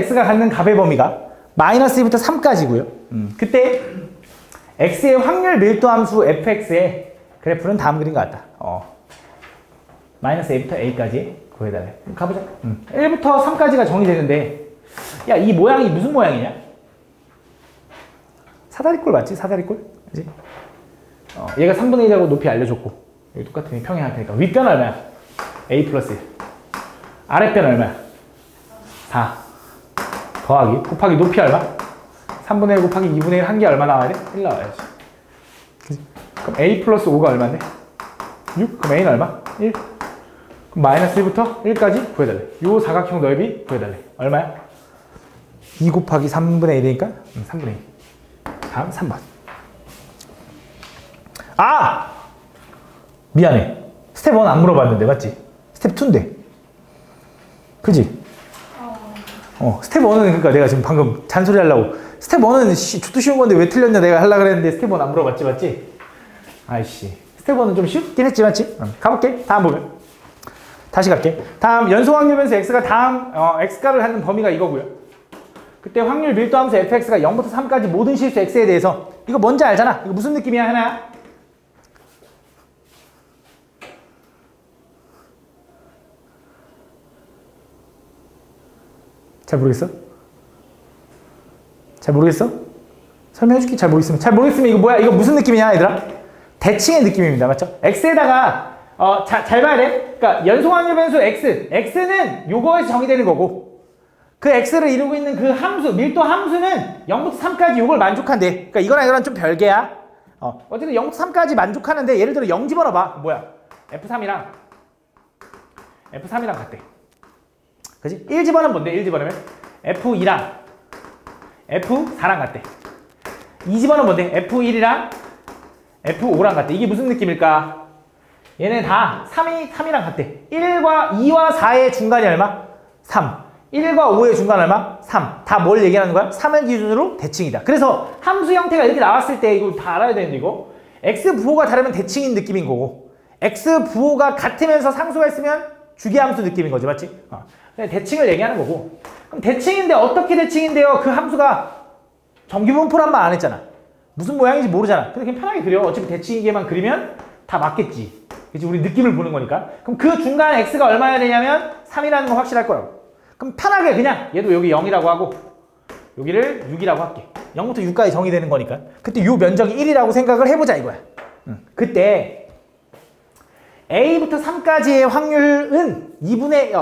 x가 갖는 값의 범위가 마이너스 1부터 3까지고요. 그때 x의 확률 밀도 함수 fx의 그래프는 다음 그림과 같다. 마이너스 a부터 a까지 구해달래. 가보자. 1부터 3까지가 정의되는데, 야, 이 모양이 무슨 모양이냐? 사다리꼴 맞지? 사다리꼴? 그치? 얘가 3분의 1이라고 높이 알려줬고, 여기 똑같은 평행할 테니까. 윗변 얼마야? a 플러스 1. 아랫변 얼마야? 4. 더하기, 곱하기 높이 얼마? 3분의 1 곱하기 2분의 1 한 개 얼마 나와야 돼? 1 나와야지. 그치? 그럼 a 플러스 5가 얼마인데? 6? 그럼 a는 얼마? 1. 그럼 마이너스 1부터 1까지 구해달래. 요 사각형 넓이 구해달래. 얼마야? 2 곱하기 3분의 1이니까 3분의 1. 다음 3번. 아! 미안해. 스텝 1 안 물어봤는데, 맞지? 스텝 2인데. 그지? 스텝 1은 그러니까 내가 지금 방금 잔소리 하려고. 스텝 1은 좋도 쉬운 건데 왜 틀렸냐 내가 하려고 그랬는데 스텝 1 안 물어봤지, 맞지? 아이씨. 스텝 1은 좀 쉽긴 했지, 맞지? 가볼게. 다음 보면. 다시 갈게. 다음 연속 확률 변수 x가 다음 x값을 갖는 범위가 이거고요. 그때 확률 밀도 함수 fx가 0부터 3까지 모든 실수 x에 대해서 이거 뭔지 알잖아. 이거 무슨 느낌이야, 하나야? 잘 모르겠어? 잘 모르겠어? 설명해줄게. 잘 모르겠으면. 잘 모르겠으면 이거 뭐야? 이거 무슨 느낌이냐, 얘들아? 대칭의 느낌입니다. 맞죠? x에다가 잘 봐야 돼. 그러니까 연속 확률 변수 x는 요거에서 정의되는 거고, 그 x를 이루고 있는 그 함수, 밀도 함수는 0부터 3까지 요걸 만족한대. 그러니까 이거랑 좀 별개야. 어쨌든 0부터 3까지 만족하는데, 예를 들어 0 집어넣어봐. 뭐야? F3이랑 같대. 그치? 1 집어넣으면 뭔데? 1 집어넣으면 F2랑 F4랑 같대. 2 집어넣으면 뭔데? F1이랑 F5랑 같대. 이게 무슨 느낌일까? 얘네 다 3이랑 같대. 1과 2와 4의 중간이 얼마? 3. 1과 5의 중간 얼마? 3. 다 뭘 얘기하는 거야? 3을 기준으로 대칭이다. 그래서 함수 형태가 이렇게 나왔을 때 이거 다 알아야 되는데, 이거 x 부호가 다르면 대칭인 느낌인 거고, x 부호가 같으면서 상수가 있으면 주기함수 느낌인 거지, 맞지? 대칭을 얘기하는 거고. 그럼 대칭인데 어떻게 대칭인데요? 그 함수가 정규분포란 말 안 했잖아. 무슨 모양인지 모르잖아. 근데 그냥 편하게 그려. 어차피 대칭이게만 그리면 다 맞겠지. 그치? 우리 느낌을 보는 거니까. 그럼 그 중간 x가 얼마여야 되냐면 3이라는 거 확실할 거라고. 그럼 편하게 그냥 얘도 여기 0이라고 하고 여기를 6이라고 할게. 0부터 6까지 정의되는 거니까. 그때 요 면적이 1이라고 생각을 해보자 이거야. 그때 a부터 3까지의 확률은 2분의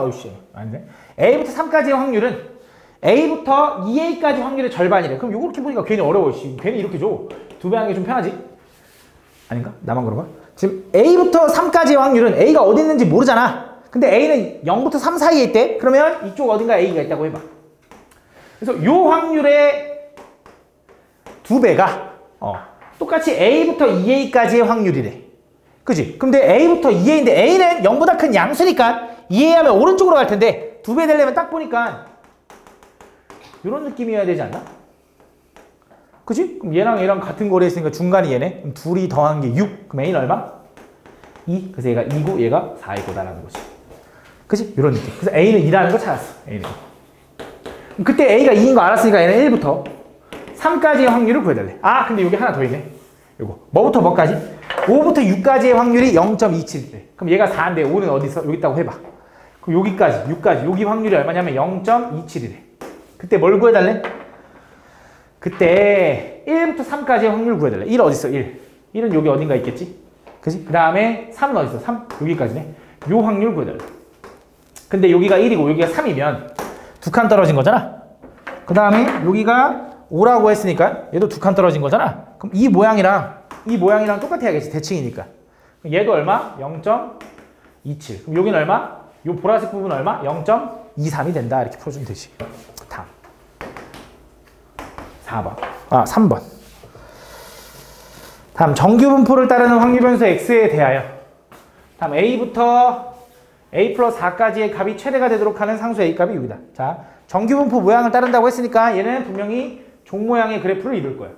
아니네. a부터 3까지의 확률은 a부터 2a까지 확률의 절반이래. 그럼 요거 이렇게 보니까 괜히 어려워. 괜히 이렇게 줘. 2배 하는 게 좀 편하지? 아닌가? 나만 그런가? 지금 a부터 3까지의 확률은 a가 어디 있는지 모르잖아. 근데 a는 0부터 3 사이에 있대. 그러면 이쪽 어딘가 a가 있다고 해봐. 그래서 요 확률의 2배가 똑같이 a부터 2a까지의 확률이래. 그치? 근데 a부터 2a인데 a는 0보다 큰 양수니까 2a 하면 오른쪽으로 갈 텐데 2배 되려면 딱 보니까 이런 느낌이어야 되지 않나? 그치? 그럼 얘랑 같은 거리에 있으니까 중간이 얘네. 그럼 둘이 더한 게 6. 그럼 a는 얼마? 2. 그래서 얘가 2고 얘가 4이고다라는 거지. 그치? 이런 느낌. 그래서 a는 2라는 거 찾았어. a는. 그때 a가 2인 거 알았으니까 얘는 1부터 3까지의 확률을 구해달래. 아, 근데 여기 하나 더 있네. 요거. 뭐부터 뭐까지? 5부터 6까지의 확률이 0.27대. 그럼 얘가 4인데 5는 어디 있어? 여기 있다고 해봐. 그럼 여기까지, 6까지. 여기 확률이 얼마냐면 0.27이래. 그때 뭘 구해달래? 그때 1부터 3까지의 확률 구해달래. 1 어디 있어? 1. 1은 여기 어딘가 있겠지? 그치? 그 다음에 3은 어디 있어? 3. 여기까지네. 요 확률 구해달래. 근데 여기가 1이고 여기가 3이면 2칸 떨어진 거잖아. 그 다음에 여기가 5라고 했으니까 얘도 2칸 떨어진 거잖아. 그럼 이 모양이랑 똑같아야겠지. 대칭이니까. 얘도 얼마? 0.27. 그럼 여기는 얼마? 요 보라색 부분 얼마? 0.23이 된다. 이렇게 풀어주면 되지. 다음 4번. 3번. 다음 정규분포를 따르는 확률변수 x에 대하여 다음 a부터 a 플러스 4까지의 값이 최대가 되도록 하는 상수 a값이 6이다. 자, 정규분포 모양을 따른다고 했으니까 얘는 분명히 종 모양의 그래프를 이룰 거야.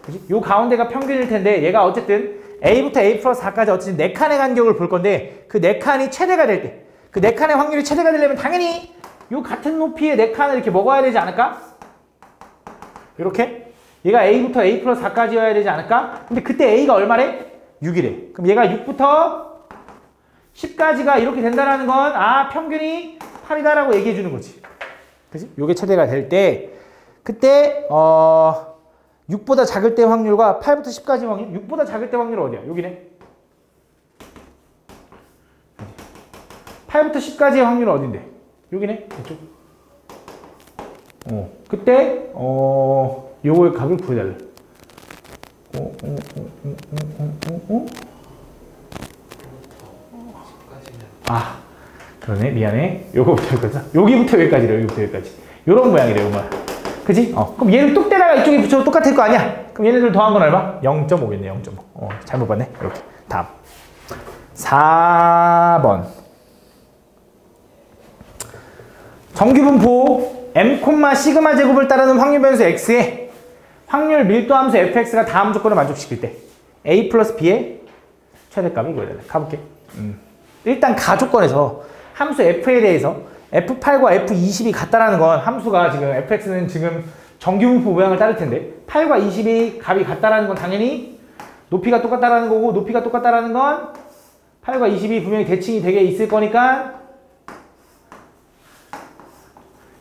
그치? 요 가운데가 평균일 텐데 얘가 어쨌든 a부터 a 플러스 4까지 어쨌든 4칸의 간격을 볼 건데 그 4칸이 최대가 될 때 그 4칸의 확률이 최대가 되려면 당연히 요 같은 높이의 4칸을 이렇게 먹어야 되지 않을까? 이렇게 얘가 A부터 A 플러스 4까지여야 되지 않을까? 근데 그때 A가 얼마래? 6이래. 그럼 얘가 6부터 10까지가 이렇게 된다는 건 평균이 8이다라고 얘기해 주는 거지. 그치? 요게 최대가 될 때 그때 6보다 작을 때 확률과 8부터 10까지 확률, 6보다 작을 때 확률은 어디야? 여기네. 8부터 10까지의 확률은 어딘데? 여기네. 이쪽. 그때 요거의 값을 구해달래. 그러네. 미안해. 요거부터 여기까지. 여기부터 여기까지래. 여기부터 여기까지. 요런 모양이래. 요 모양. 그지? 그럼 얘를 뚝대다가 이쪽에 붙여도 똑같을 거 아니야? 그럼 얘네들 더한 건 얼마? 0.5겠네. 0.5. 잘못 봤네. 이렇게. 다음. 4번. 정규분포 m, 시그마 제곱을 따르는 확률 변수 x의 확률 밀도 함수 fx가 다음 조건을 만족시킬 때 a 플러스 b의 최대값이 구해달래. 가볼게. 일단 가조건에서 함수 f에 대해서 f8과 f20이 같다라는 건 함수가 지금 fx는 지금 정규분포 모양을 따를 텐데 8과 20이 값이 같다라는 건 당연히 높이가 똑같다라는 거고 높이가 똑같다라는 건 8과 20이 분명히 대칭이 되게 있을 거니까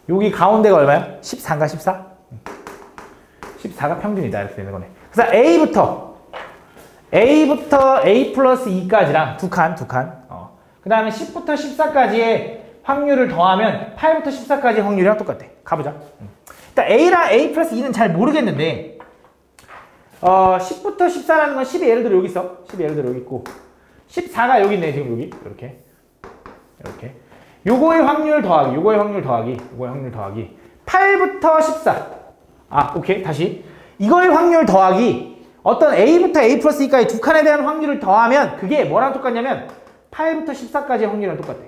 여기 가운데가 얼마야? 14인가 14? 14가 평균이다 이렇게 되는 거네. 그래서 A부터 A 플러스 2까지랑 두 칸. 그 다음에 10부터 14까지의 확률을 더하면 8부터 14까지의 확률이랑 똑같아. 가보자. 일단 A랑 A 플러스 2는 잘 모르겠는데 10부터 14라는 건 10이 예를 들어 여기 있어. 10이 예를 들어 여기 있고 14가 여기 있네. 지금 여기 이렇게 요거의 확률 더하기 8부터 14 오케이. 다시 이거의 확률 더하기 어떤 A부터 A 플러스 2까지 두 칸에 대한 확률을 더하면 그게 뭐랑 똑같냐면 8부터 14까지의 확률이랑 똑같아.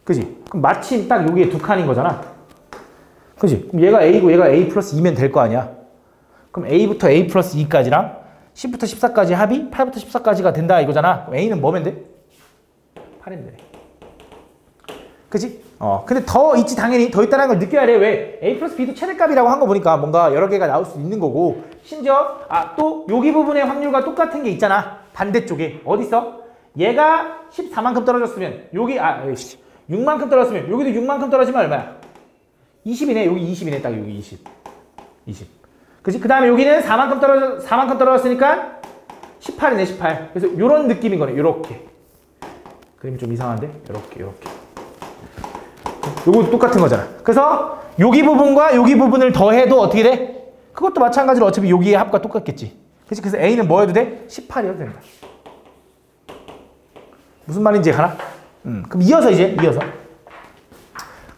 그지? 그럼 마침 딱 여기에 두 칸인 거잖아. 그지? 그럼 얘가 A고 얘가 A 플러스 2면 될 거 아니야. 그럼 A부터 A 플러스 2까지랑 10부터 14까지 합이 8부터 14까지가 된다 이거잖아. 그럼 A는 뭐면 돼? 8이면 되네. 그지? 근데 더 있지 당연히 더 있다는 걸 느껴야 돼. 왜? A 플러스 B도 최대값이라고 한 거 보니까 뭔가 여러 개가 나올 수 있는 거고 심지어 또 여기 부분의 확률과 똑같은 게 있잖아. 반대쪽에 어디 있어? 얘가 14만큼 떨어졌으면 여기 6만큼 떨어졌으면 여기도 6만큼 떨어지면 얼마야? 20이네. 여기 20이네. 딱 여기 20. 그지? 그 다음에 여기는 4만큼 떨어졌으니까 18이네. 18. 그래서 요런 느낌인 거네. 요렇게. 그림이 좀 이상한데? 요렇게. 요거 똑같은 거잖아. 그래서 여기 부분과 여기 부분을 더해도 어떻게 돼? 그것도 마찬가지로 어차피 여기의 합과 똑같겠지. 그치? 그래서 A는 뭐 해도 돼? 18이어도 된다. 무슨 말인지 가나? 그럼 이어서.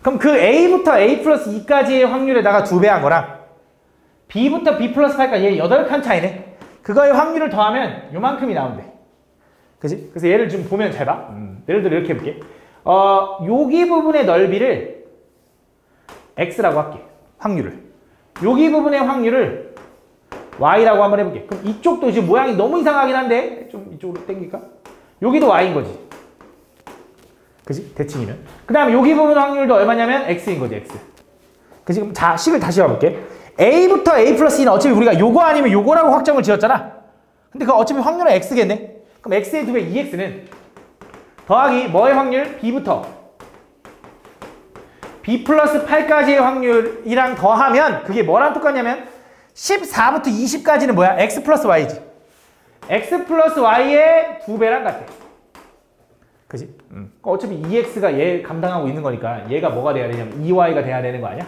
그럼 그 A부터 A 플러스 2까지의 확률에다가 2배 한 거랑 B부터 B 플러스 8까지 얘 8칸 차이네. 그거의 확률을 더하면 요만큼이 나온대. 그치? 그래서 얘를 좀 보면 잘 봐. 예를 들어 이렇게 해볼게. 여기 부분의 넓이를 X라고 할게. 확률을. 여기 부분의 확률을 Y라고 한번 해볼게. 그럼 이쪽도 지금 모양이 너무 이상하긴 한데 좀 이쪽으로 당길까? 여기도 Y인 거지. 그지? 대칭이면. 그 다음에 여기 부분 확률도 얼마냐면 X인 거지. X. 그지? 그럼 자, 식을 다시 봐볼게. A부터 A 플러스 2는 어차피 우리가 요거 아니면 요거라고 확정을 지었잖아. 근데 그 어차피 확률은 X겠네. 그럼 X의 2배 2X는 더하기 뭐의 확률? B부터 B 플러스 8까지의 확률이랑 더하면 그게 뭐랑 똑같냐면 14부터 20까지는 뭐야? X 플러스 Y지. X 플러스 Y의 2배랑 같아. 그지? 어차피 2X가 얘 감당하고 있는 거니까 얘가 뭐가 돼야 되냐면 2Y가 돼야 되는 거 아니야?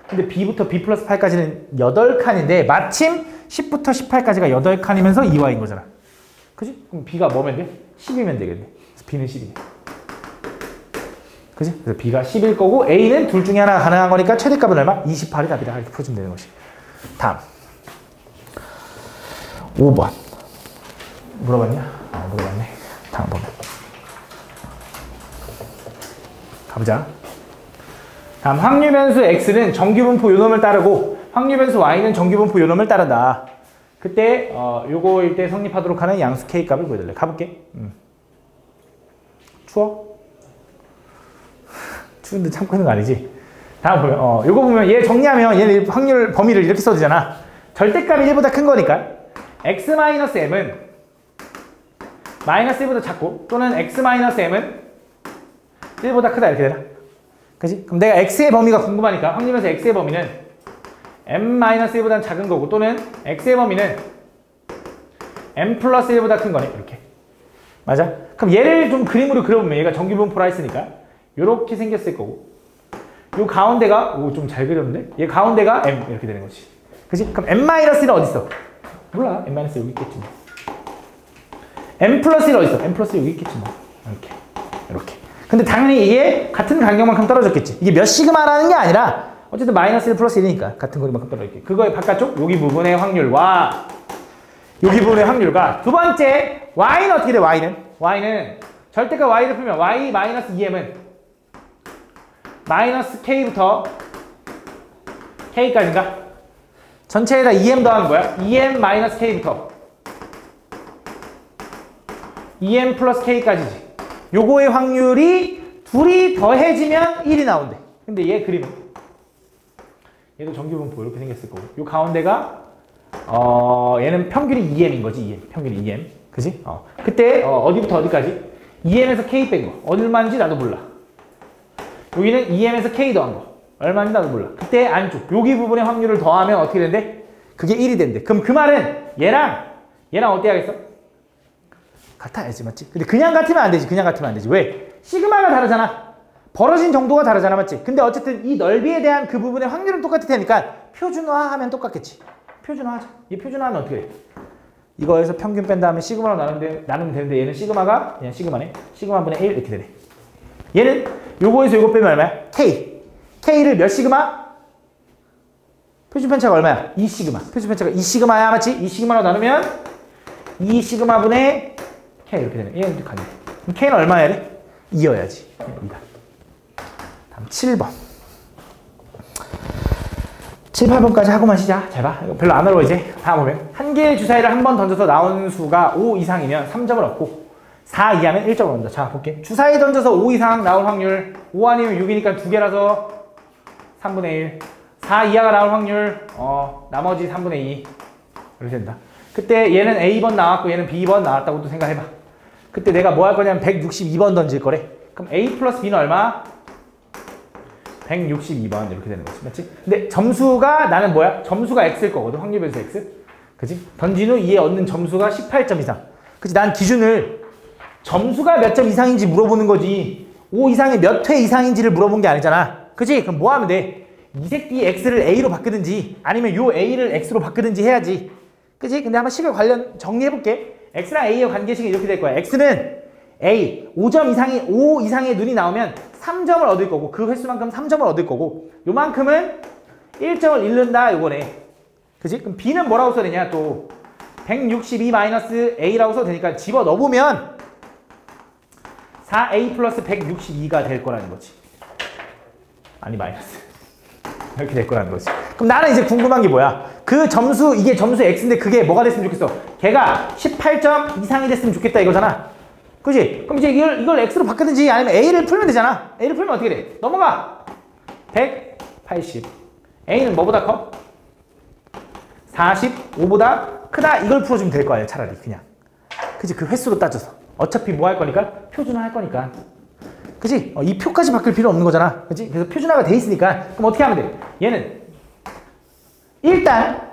근데 B부터 B 플러스 8까지는 8칸인데 마침 10부터 18까지가 8칸이면서 2Y인 거잖아. 그지? 그럼 B가 뭐면 돼? 10이면 되겠네. 그래서 B는 10이네. 그지? 그래서 B가 10일 거고 A는 둘 중에 하나가 가능한 거니까 최대값은 얼마? 28이 답이다. 이렇게 풀어주면 되는 것이. 다음 5번 물어봤냐? 물어봤네. 다음 보면 가보자. 다음 확률변수 X는 정규분포 요놈을 따르고 확률변수 Y는 정규분포 요놈을 따른다. 그때 요거일 때 성립하도록 하는 양수 K값을 구해달래. 가볼게. 추워? 근데 참고 있는 거 아니지? 다음 보면 요거 보면 얘 정리하면 얘는 확률 범위를 이렇게 써도 되잖아. 절대값이 1보다 큰 거니까 x-m은 마이너스 1보다 작고 또는 x-m은 1보다 크다 이렇게 되나? 그치? 그럼 내가 x의 범위가 궁금하니까 확률에서 x의 범위는 m-1보다는 작은 거고 또는 x의 범위는 m 플러스 1보다 큰 거네 이렇게. 맞아? 그럼 얘를 좀 그림으로 그려보면 얘가 정규분포라 했으니까 요렇게 생겼을 거고 요 가운데가 좀 잘 그렸는데? 얘 가운데가 m 이렇게 되는 거지. 그치? 그럼 m-1은 어디 있어? 몰라. m-1 여기 있겠지 뭐. m 플러스 1 어디 있어? m 플러스 1 여기 있겠지 뭐. 이렇게. 근데 당연히 이게 같은 간격만큼 떨어졌겠지. 이게 몇 시그마라는 게 아니라 어쨌든 마이너스 1 플러스 1이니까 같은 거리만큼 떨어졌겠지. 그거의 바깥쪽 여기 부분의 확률과 여기 부분의 확률과 두 번째 y는 어떻게 돼? y는 절대값 y를 풀면 y 마이너스 2m은 마이너스 k부터 k까지인가? 전체에다 2m 더하는 거야. 2m 마이너스 k부터 2m 플러스 k까지지. 요거의 확률이 둘이 더해지면 1이 나온대. 근데 얘 그림은 얘도 정규분포 이렇게 생겼을 거고 요 가운데가 얘는 평균이 2m인 거지. 2m. 평균이 2m. 그지? 그때 어디부터 어디까지? 2m에서 k 뺀 거. 얼마인지 나도 몰라. 여기는 2m에서 k 더한 거. 얼마인지 나도 몰라. 그때 안쪽 여기 부분의 확률을 더하면 어떻게 된대? 그게 1이 된대. 그럼 그 말은 얘랑 어떻게 하겠어? 같아야지, 맞지? 근데 그냥 같으면 안 되지. 왜? 시그마가 다르잖아. 벌어진 정도가 다르잖아, 맞지? 근데 어쨌든 이 넓이에 대한 그 부분의 확률은 똑같을 테니까 표준화하면 똑같겠지. 표준화하자. 이 표준화하면 어떻게 돼? 이거에서 평균 뺀 다음에 시그마로 나누면 되는데 얘는 시그마가 그냥 시그마네. 시그마분의 1 이렇게 되네. 얘는 요거에서 요거 빼면 얼마야? K. K를 몇 시그마? 표준 편차가 얼마야? 2시그마. 표준 편차가 2시그마야, 맞지? 2시그마로 나누면 2시그마분의 K 이렇게 되네. 얘는 이렇게 가네. 그럼 K는 얼마여야 돼? 2여야지. 2다. 다음 7번. 7, 8번까지 하고만 쉬자. 잘 봐. 이거 별로 안 어려워 이제. 다음 보면 한 개의 주사위를 한 번 던져서 나온 수가 5 이상이면 3점을 얻고 4 이하면 1점을 얻는다. 자, 볼게. 주사위 던져서 5 이상 나올 확률 5 아니면 6이니까 2개라서 3분의 1. 4 이하가 나올 확률 나머지 3분의 2 이렇게 된다. 그때 얘는 A번 나왔고 얘는 B번 나왔다고 또 생각해봐. 그때 내가 뭐 할 거냐면 162번 던질 거래. 그럼 A 플러스 B는 얼마? 162번 이렇게 되는 거지. 맞지? 근데 점수가 나는 뭐야? 점수가 X일 거거든. 확률 변수 X. 그치? 던진 후 이에 얻는 점수가 18점 이상. 그치? 난 기준을 점수가 몇 점 이상인지 물어보는 거지 5 이상이 몇 회 이상인지를 물어본 게 아니잖아. 그치? 그럼 뭐 하면 돼? 이 새끼 X를 A로 바꾸든지 아니면 요 A를 X로 바꾸든지 해야지. 그치? 근데 한번 식을 관련 정리해볼게. X랑 A의 관계식이 이렇게 될 거야. X는 A 5 이상의 눈이 나오면 3점을 얻을 거고 그 횟수만큼 3점을 얻을 거고 요만큼은 1점을 잃는다 요거네. 그치? 그럼 B는 뭐라고 써야 되냐 또 162-A라고 써도 되니까 집어 넣어보면 4A 플러스 162가 될 거라는 거지. 아니 마이너스 이렇게 될 거라는 거지. 그럼 나는 이제 궁금한 게 뭐야? 그 점수 이게 점수 X인데 그게 뭐가 됐으면 좋겠어? 걔가 18점 이상이 됐으면 좋겠다 이거잖아. 그치? 그럼 이제 이걸 X로 바꾸든지 아니면 A를 풀면 되잖아. A를 풀면 어떻게 돼? 넘어가! 180. A는 뭐보다 커? 45보다 크다. 이걸 풀어주면 될 거 아니야, 차라리 그냥. 그치? 그 횟수로 따져서. 어차피 뭐 할 거니까? 표준화 할 거니까. 그치? 이 표까지 바뀔 필요 없는 거잖아. 그치? 그래서 표준화가 돼 있으니까. 그럼 어떻게 하면 돼? 얘는 일단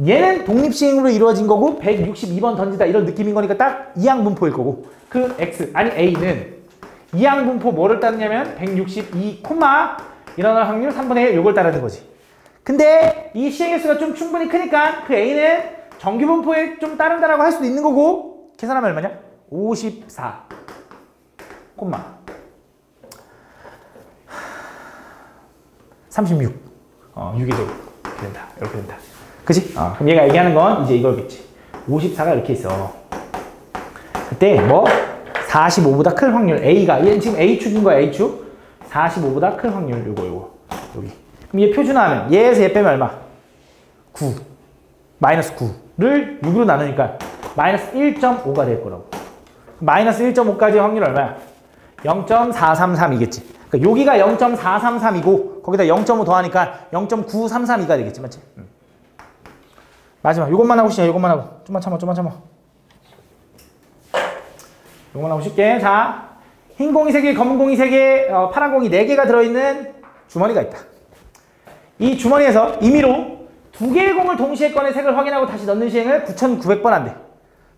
얘는 독립시행으로 이루어진 거고 162번 던지다 이런 느낌인 거니까 딱 이항분포일 거고 그 X 아니 A는 이항분포 뭐를 따르냐면 162, 일어날 확률 3분의 1 요걸 따르는 거지. 근데 이 시행횟수가 좀 충분히 크니까 그 A는 정규분포에 좀 따른다라고 할 수도 있는 거고 계산하면 얼마냐? 54, 36 6이 되고 이렇게 된다. 이렇게 된다. 그치? 그럼 얘가 얘기하는 건 이제 이거겠지. 54가 이렇게 있어. 그때 뭐 45보다 큰 확률 A가 얘는 지금 A축인 거야. A축 45보다 큰 확률 요거 여기. 그럼 얘 표준화하면 얘에서 얘 빼면 얼마? 9 마이너스 9를 6으로 나누니까 마이너스 1.5가 될 거라고. 마이너스 1.5까지 확률 얼마야? 0.433이겠지. 그러니까 여기가 0.433이고 거기다 0.5 더하니까 0.9332가 되겠지, 맞지? 마지막 이것만 하고 시작. 이것만 하고 좀만 참아. 이것만 하고 쉽게. 자, 흰 공이 3개, 검은 공이 3개, 파란 공이 4개가 들어있는 주머니가 있다. 이 주머니에서 임의로 2개의 공을 동시에 꺼내 색을 확인하고 다시 넣는 시행을 9,900번 한대.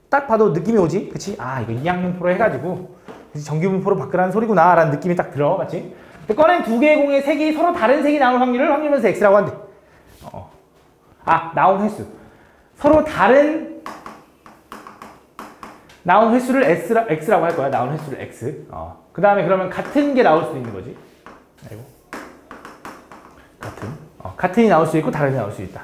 딱 봐도 느낌이 오지? 그치? 아, 이거 2학년 프로 해가지고 정규분포로 바꾸라는 소리구나 라는 느낌이 딱 들어. 맞지? 근데 꺼낸 2개의 공의 색이 서로 다른 색이 나올 확률을 확률면서 X라고 한대. 나온 횟수. 서로 다른 나온 횟수를 X라고 할 거야. 나온 횟수를 X. 그 다음에 그러면 같은 게 나올 수도 있는 거지. 아이고. 같은이 나올 수 있고 다른이 나올 수 있다.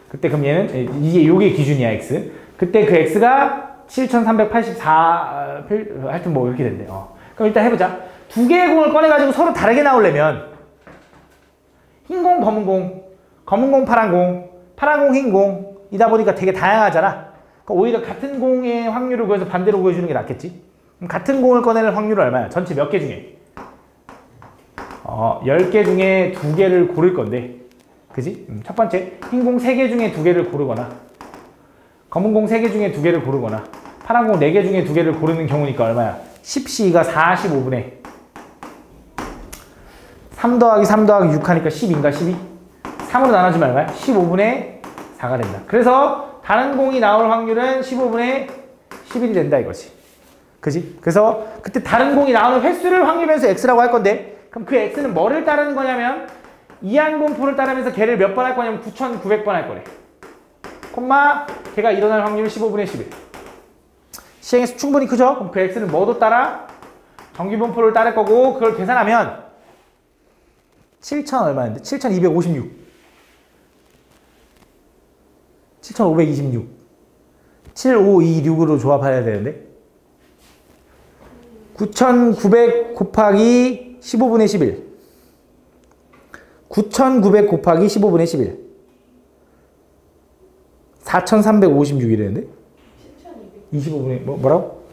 그때 그럼 얘는 요게 기준이야, X. 그때 그 X가 7384 하여튼 뭐 이렇게 된대. 그럼 일단 해보자. 2개의 공을 꺼내가지고 서로 다르게 나오려면 흰 공, 검은 공, 검은 공, 파란 공, 파란 공, 흰 공이다 보니까 되게 다양하잖아. 그러니까 오히려 같은 공의 확률을 구해서 반대로 구해주는 게 낫겠지. 그럼 같은 공을 꺼내는 확률은 얼마야? 전체 몇 개 중에? 10개 중에 2개를 고를 건데, 그지? 첫 번째, 흰 공 3개 중에 2개를 고르거나 검은 공 3개 중에 2개를 고르거나 파란 공 4개 중에 2개를 고르는 경우니까 얼마야? 10C가 45분의 3 더하기 3 더하기 6 하니까 10인가 12? 3으로 나눠주면 얼마야? 15분의 4가 된다. 그래서 다른 공이 나올 확률은 15분의 11이 된다 이거지. 그지? 그래서 그때 다른 공이 나오는 횟수를 확률면서 X라고 할 건데, 그럼 그 X는 뭐를 따르는 거냐면 이항분포를 따르면서 걔를 몇 번 할 거냐면 9,900번 할 거래. 콤마 걔가 일어날 확률은 15분의 11. 시행에서 충분히 크죠? 그럼 그 X는 뭐도 따라? 정규분포를 따를 거고, 그걸 계산하면 7,000 얼마인데? 7,256. 7,526. 7526으로 조합해야 되는데 9,900 곱하기 15분의 11. 9,900 곱하기 15분의 11. 4,356이랬는데? 25분의 뭐라고?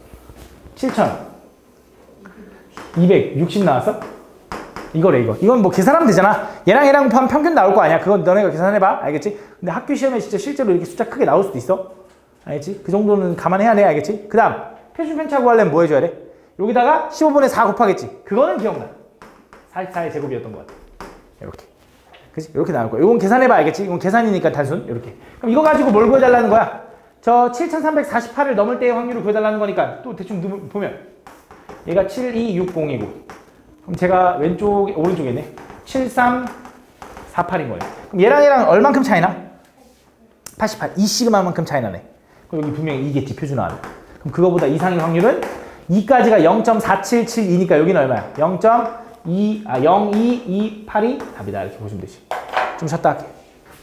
7,260 나왔어? 이거래 이거. 이건 뭐 계산하면 되잖아. 얘랑 곱하면 평균 나올 거 아니야. 그건 너네가 계산해봐. 알겠지? 근데 학교 시험에 진짜 실제로 이렇게 숫자 크게 나올 수도 있어. 알겠지? 그 정도는 감안해야 돼. 알겠지? 그 다음 표준 편차 구하려면 뭐 해줘야 돼? 여기다가 15분의 4 곱하겠지. 그거는 기억나. 44의 제곱이었던 것 같아. 이렇게. 그치? 이렇게 나올 거야. 이건 계산해봐. 알겠지? 이건 계산이니까 단순. 이렇게. 그럼 이거 가지고 뭘 구해달라는 거야? 저 7,348을 넘을 때의 확률을 구해달라는 거니까 또 대충 보면 얘가 7260이고, 그럼 제가 오른쪽에 있네. 7348인 거예요. 그럼 얘랑 얼만큼 차이나? 88. 2시그마만큼 차이 나네. 그럼 여기 분명히 2겠지, 표준화하면. 그럼 그거보다 이상의 확률은 2까지가 0.477이니까 여기는 얼마야? 0.2228이 답이다. 이렇게 보시면 되지. 좀 쉬었다 할게.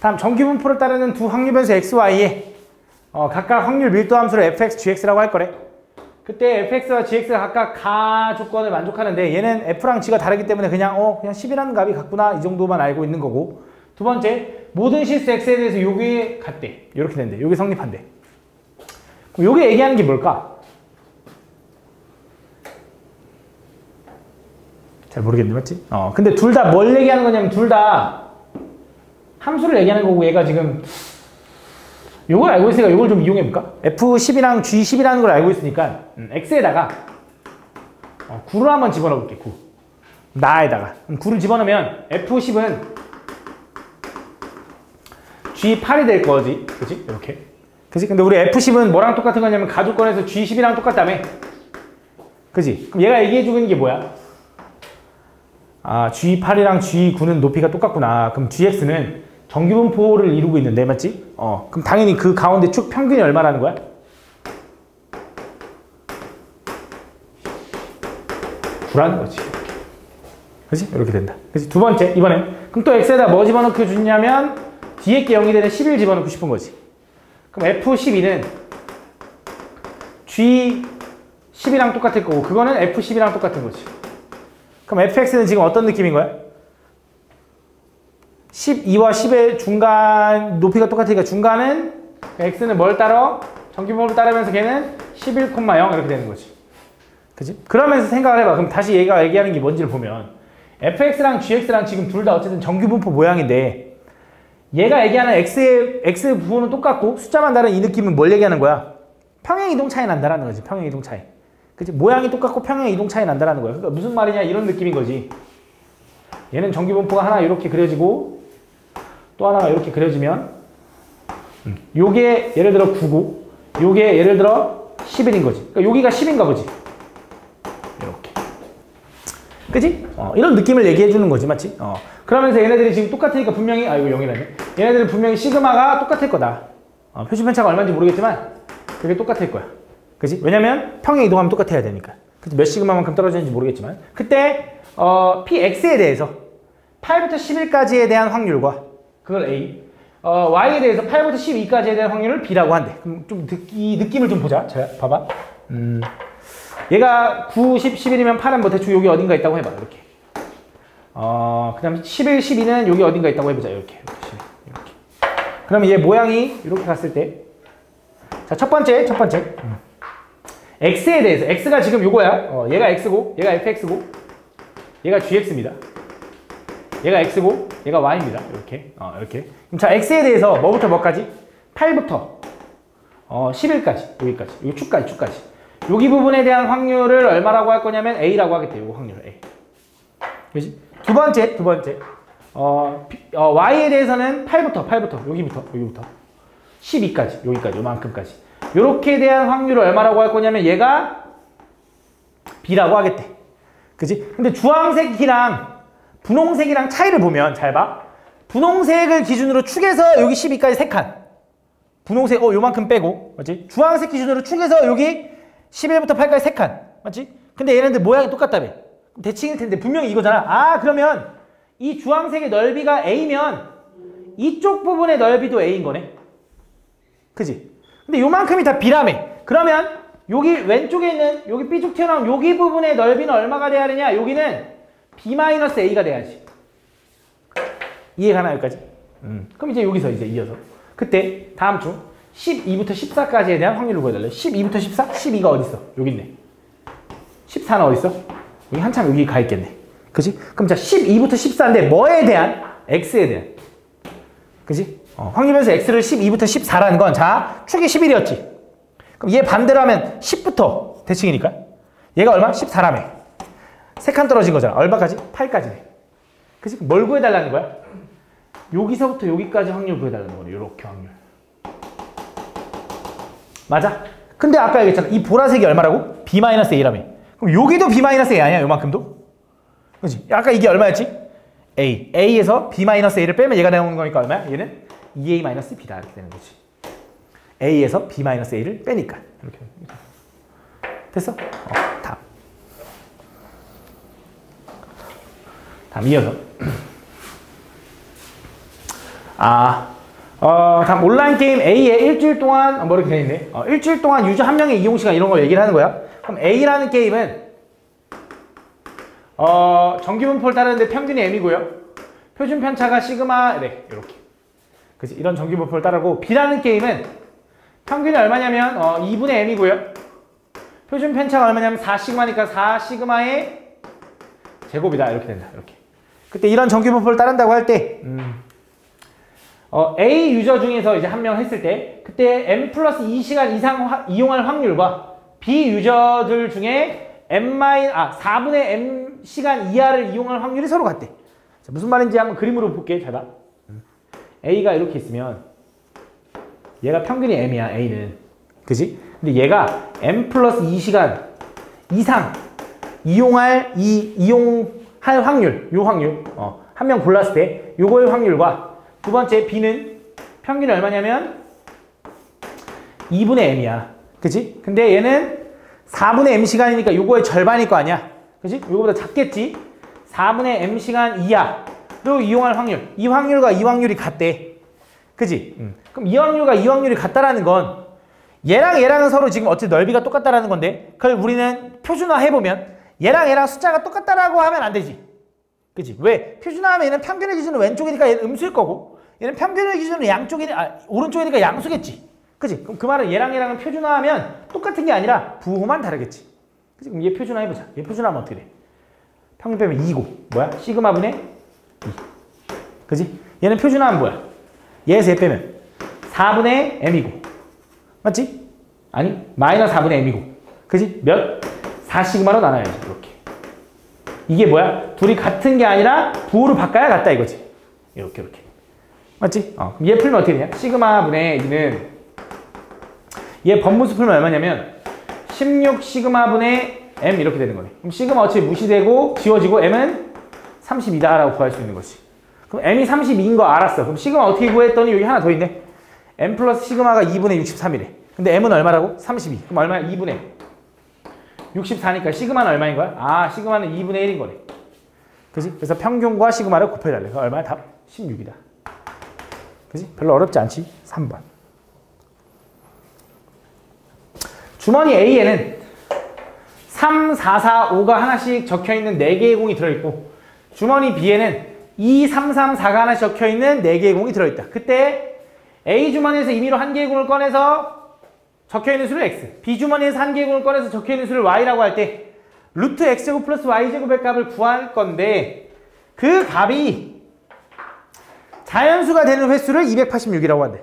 다음 정규분포를 따르는 두 확률변수 XY에 각각 확률 밀도 함수를 fx, gx라고 할 거래. 그때 fx와 gx가 각각 가 조건을 만족하는데 얘는 f랑 g가 다르기 때문에 그냥 10이라는 값이 같구나 이 정도만 알고 있는 거고, 두 번째 모든 실수 x에 대해서 요게 같대. 이렇게 된대. 요게 성립한대. 그럼 요게 얘기하는 게 뭘까? 잘 모르겠네, 맞지? 근데 둘 다 뭘 얘기하는 거냐면 둘 다 함수를 얘기하는 거고, 얘가 지금 요걸 알고 있으니까 요걸 좀 이용해볼까? F10이랑 G10이라는 걸 알고 있으니까 X에다가 9를 한번 집어넣어볼게. 9 나에다가 9를 집어넣으면 F10은 G8이 될 거지, 그치? 이렇게. 그치? 근데 우리 F10은 뭐랑 똑같은 거냐면 가주권에서 G10이랑 똑같다며? 그치? 그럼 얘가 얘기해주는 게 뭐야? G8이랑 G9는 높이가 똑같구나. 그럼 GX는 정규분포를 이루고 있는데, 맞지? 그럼 당연히 그 가운데 축 평균이 얼마라는 거야? 구라는 거지. 그치? 이렇게 된다. 그치? 두 번째, 이번엔. 그럼 또 X에다 뭐 집어넣고 주냐면 뒤에 게 0이 되는 11 집어넣고 싶은 거지. 그럼 F12는 G10이랑 똑같을 거고, 그거는 F10이랑 똑같은 거지. 그럼 fx는 지금 어떤 느낌인 거야? 12와 10의 중간 높이가 똑같으니까 중간은 x는 뭘 따라? 정규분포를 따르면서 걔는 11,0 이렇게 되는 거지. 그치? 그러면서 생각을 해봐. 그럼 다시 얘가 얘기하는 게 뭔지를 보면 fx랑 gx랑 지금 둘 다 어쨌든 정규분포 모양인데 얘가 얘기하는 x 부호는 똑같고 숫자만 다른 이 느낌은 뭘 얘기하는 거야? 평행이동 차이 난다라는 거지. 평행이동 차이. 그치? 모양이 똑같고 평행이동 차이 난다라는 거야. 그러니까 무슨 말이냐 이런 느낌인 거지. 얘는 정규분포가 하나 이렇게 그려지고 또 하나가 이렇게 그려지면 요게 예를 들어 9고 요게 예를 들어 11인 거지. 그러니까 여기가 10인가 보지. 이렇게. 그치? 이런 느낌을 얘기해 주는 거지. 맞지? 그러면서 얘네들이 지금 똑같으니까 분명히 이거 0이라네. 얘네들은 분명히 시그마가 똑같을 거다. 표준 편차가 얼마인지 모르겠지만 그게 똑같을 거야. 그치? 왜냐면 평행 이동하면 똑같아야 되니까. 몇 시그마만큼 떨어지는지 모르겠지만 그때 px에 대해서 8부터 11까지에 대한 확률과 그걸 a y에 대해서 8부터 12까지에 대한 확률을 b라고 한대. 그럼 좀 이 느낌을 좀 보자. 자, 봐봐. 얘가 9, 10, 11이면 8은 뭐 대충 여기 어딘가 있다고 해봐. 이렇게. 그 다음 11, 12는 여기 어딘가 있다고 해보자. 이렇게. 그러면 얘 모양이 이렇게 갔을 때 자, 첫 번째 x에 대해서 x가 지금 요거야. 얘가 x고 얘가 fx고 얘가 gx입니다. 얘가 x고 얘가 y입니다. 이렇게. 이렇게. 그럼 자, x에 대해서 뭐부터 뭐까지? 8부터 11까지 여기까지. 요 축까지. 여기 부분에 대한 확률을 얼마라고 할 거냐면 a라고 하겠대. 요거 확률 a. 그렇지? 두 번째 y에 대해서는 8부터 여기부터 12까지 여기까지 요만큼까지 요렇게 대한 확률을 얼마라고 할 거냐면 얘가 b라고 하겠대. 그치? 근데 주황색이랑 분홍색이랑 차이를 보면 잘 봐. 분홍색을 기준으로 축에서 여기 12까지 3칸. 분홍색 요만큼 빼고 맞지? 주황색 기준으로 축에서 여기 11부터 8까지 3칸. 맞지? 근데 얘네들 모양이 똑같다며. 대칭일 텐데 분명히 이거잖아. 그러면 이 주황색의 넓이가 a면 이쪽 부분의 넓이도 a인 거네. 그지? 근데 요만큼이 다 b라며. 그러면 여기 왼쪽에 있는 여기 삐죽 튀어나온 여기 부분의 넓이는 얼마가 돼야 되냐? 여기는 b-a가 돼야지. 이해가나 여기까지? 그럼 이제 여기서 이제 이어서 그때 다음 중 12부터 14까지에 대한 확률을 구해달래. 12부터 14? 12가 어딨어? 여기 있네. 14는 어딨어? 여기 한참 여기 가 있겠네. 그치? 그럼 자 12부터 14인데 뭐에 대한? x에 대한. 그치? 확률변수 x를 12부터 14라는 건 자 축이 11이었지. 그럼 얘 반대로 하면 10부터 대칭이니까 얘가 얼마? 14라며. 3칸 떨어진 거잖아. 얼마까지? 8까지네. 그치? 뭘 구해달라는 거야? 여기서부터 여기까지 확률 구해달라는 거네. 요렇게 확률. 맞아? 근데 아까 얘기했잖아. 이 보라색이 얼마라고? b-a라며. 그럼 여기도 b-a 아니야? 요만큼도? 그치? 아까 이게 얼마였지? a에서 b-a를 빼면 얘가 나오는 거니까 얼마야? 얘는 2a-b다 이렇게 되는 거지. a에서 b-a를 빼니까 이렇게. 됐어? 다음 이어서 다음 온라인 게임 A에 일주일 동안 뭐 이렇게 되어있네. 일주일 동안 유저 한 명의 이용시간 이런 걸 얘기를 하는 거야. 그럼 A라는 게임은 정규분포를 따르는데 평균이 m이고요. 표준 편차가 시그마 네 이렇게. 그치? 이런 정규분포를 따르고 B라는 게임은 평균이 얼마냐면 2분의 m이고요. 표준 편차가 얼마냐면 4시그마니까 4시그마의 제곱이다 이렇게 된다. 이렇게. 그때 이런 정규분포를 따른다고 할 때 A 유저 중에서 이제 한 명 했을 때 그때 m 플러스 2시간 이상 이용할 확률과 B 유저들 중에 4분의 m 시간 이하를 이용할 확률이 서로 같대. 자, 무슨 말인지 한번 그림으로 볼게. 잘 봐. A가 이렇게 있으면 얘가 평균이 m이야. A는. 그지? 근데 얘가 m 플러스 2시간 이상 이용할 확률, 요 확률 한 명 골랐을 때 요거의 확률과 두 번째 B는 평균이 얼마냐면 2분의 m이야. 그치? 근데 얘는 4분의 m 시간이니까 요거의 절반일 거 아니야. 그치? 요거보다 작겠지? 4분의 m 시간 이하로 이용할 확률. 이 확률과 이 확률이 같대. 그치? 그럼 이 확률과 이 확률이 같다라는 건 얘랑 얘랑은 서로 지금 어쨌든 넓이가 똑같다라는 건데 그걸 우리는 표준화 해보면 얘랑 숫자가 똑같다라고 하면 안 되지. 그치? 왜? 표준화하면 얘는 평균의 기준으로 왼쪽이니까 얘는 음수일 거고 얘는 평균의 기준으로 오른쪽이니까 양수겠지. 그치? 그럼 그 말은 얘랑은 표준화하면 똑같은 게 아니라 부호만 다르겠지. 그치? 그럼 얘 표준화해보자. 얘 표준화하면 어떻게 돼? 평균 빼면 2고 뭐야? 시그마분의 2. 그지? 얘는 표준화하면 뭐야? 얘에서 얘 빼면 4분의 m이고 맞지? 아니 마이너스 4분의 m이고 그지? 몇? 4시그마로 나눠야지 이렇게. 이게 뭐야? 둘이 같은 게 아니라 부호를 바꿔야 같다 이거지. 이렇게 맞지? 그럼 얘 풀면 어떻게 되냐? 시그마분의 2는 얘 번분수 풀면 얼마냐면 16 시그마분의 m 이렇게 되는 거네. 그럼 시그마 어차피 무시되고 지워지고 m은 32다라고 구할 수 있는 거지. 그럼 m이 32인 거 알았어. 그럼 시그마 어떻게 구했더니 여기 하나 더 있네. m 플러스 시그마가 2분의 63이래. 근데 m은 얼마라고? 32. 그럼 얼마야? 2분의 64니까 시그마는 얼마인 거야? 아, 시그마는 2분의 1인 거네. 그지? 그래서 평균과 시그마를 곱해달래. 그럼 얼마야? 답 16이다. 그지? 별로 어렵지 않지? 3번. 주머니 A에는 3, 4, 4, 5가 하나씩 적혀있는 4개의 공이 들어있고 주머니 B에는 2, 3, 3, 4가 하나씩 적혀있는 4개의 공이 들어있다. 그때 A 주머니에서 임의로 1개의 공을 꺼내서 적혀있는 수를 X, B 주머니에서 1개의 공을 꺼내서 적혀있는 수를 Y라고 할 때 루트 X제곱 플러스 Y제곱의 값을 구할 건데 그 값이 자연수가 되는 횟수를 286이라고 한대.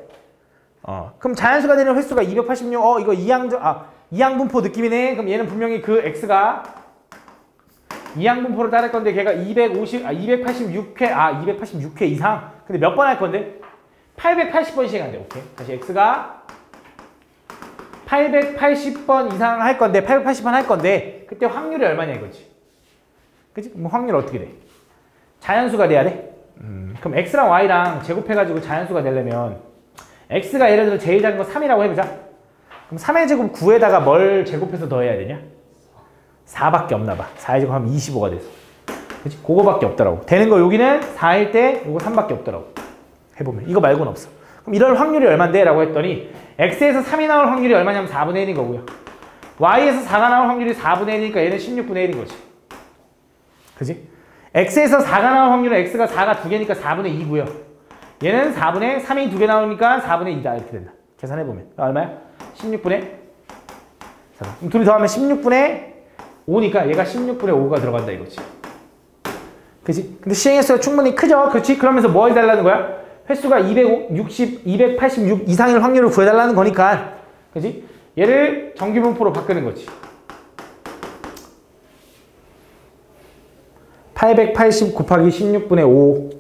그럼 자연수가 되는 횟수가 286, 이거 이항분포 느낌이네. 그럼 얘는 분명히 그 X가 이항분포를 따를 건데 걔가 286회 이상. 근데 몇 번 할 건데? 880번씩 한대. 오케이. 다시 X가 880번 이상 할 건데, 880번 할 건데, 그때 확률이 얼마냐 이거지. 그치? 그럼 확률 어떻게 돼? 자연수가 돼야 돼? 그럼 X랑 Y랑 제곱해가지고 자연수가 되려면, X가 예를 들어 제일 작은 거 3이라고 해보자. 그럼 3의 제곱 9에다가 뭘 제곱해서 더해야 되냐? 4밖에 없나 봐. 4의 제곱 하면 25가 돼서. 그치? 그거밖에 없더라고. 되는 거 여기는 4일 때 요거 3밖에 없더라고. 해보면. 이거 말고는 없어. 그럼 이럴 확률이 얼만데? 라고 했더니 X에서 3이 나올 확률이 얼마냐면 4분의 1인 거고요. Y에서 4가 나올 확률이 4분의 1이니까 얘는 16분의 1인 거지. 그지? X에서 4가 나올 확률은 X가 4가 2개니까 4분의 2고요. 얘는 4분의 3이 2개 나오니까 4분의 2다. 이렇게 된다. 계산해보면. 얼마야? 16분의 4. 그럼 둘이 더하면 16분의 5니까 얘가 16분의 5가 들어간다 이거지. 그지? 근데 시행횟수가 충분히 크죠? 그렇지? 그러면서 뭐 해달라는 거야? 횟수가 286 이상일 확률을 구해달라는 거니까. 그지? 얘를 정규분포로 바꾸는 거지. 880 곱하기 16분의 5.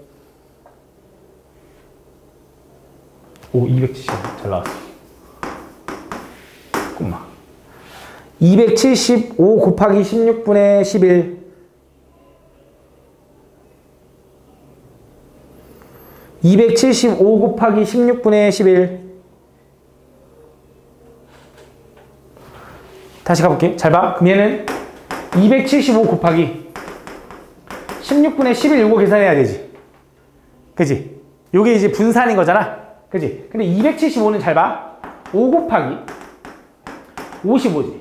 270. 잘 나왔어. 꼬마. 275 곱하기 16분의 11. 275 곱하기 16분의 11. 다시 가볼게. 잘 봐. 그럼 얘는 275 곱하기 16분의 11 요거 계산해야 되지. 그지? 요게 이제 분산인 거잖아. 그지? 근데 275는 잘 봐. 5 곱하기 55지.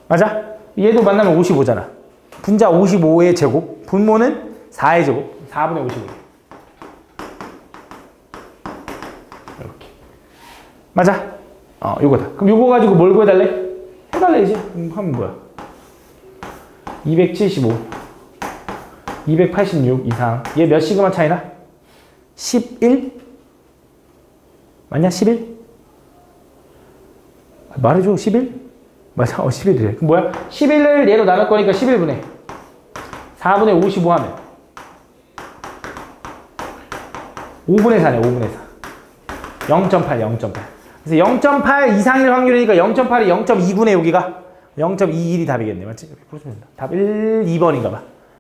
맞아? 얘도 만나면 55잖아. 분자 55의 제곱. 분모는 4의 제곱. 4분의 55. 이렇게. 맞아? 요거다. 그럼 요거 가지고 뭘 구해달래? 해달래, 이제. 하면 뭐야? 275. 286 이상. 얘 몇 시그마 차이나? 11? 맞냐? 11? 말해줘. 11? 맞아. 11이래. 그럼 뭐야? 11을 얘로 나눌 거니까 11분의 4분의 55 하면 5분의 4네. 5분의 4. 0.8. 그래서 0.8 이상일 확률이니까 0.8이 0.2구네. 여기가 0.21이 답이겠네. 맞지? 답 1, 2번인가 봐.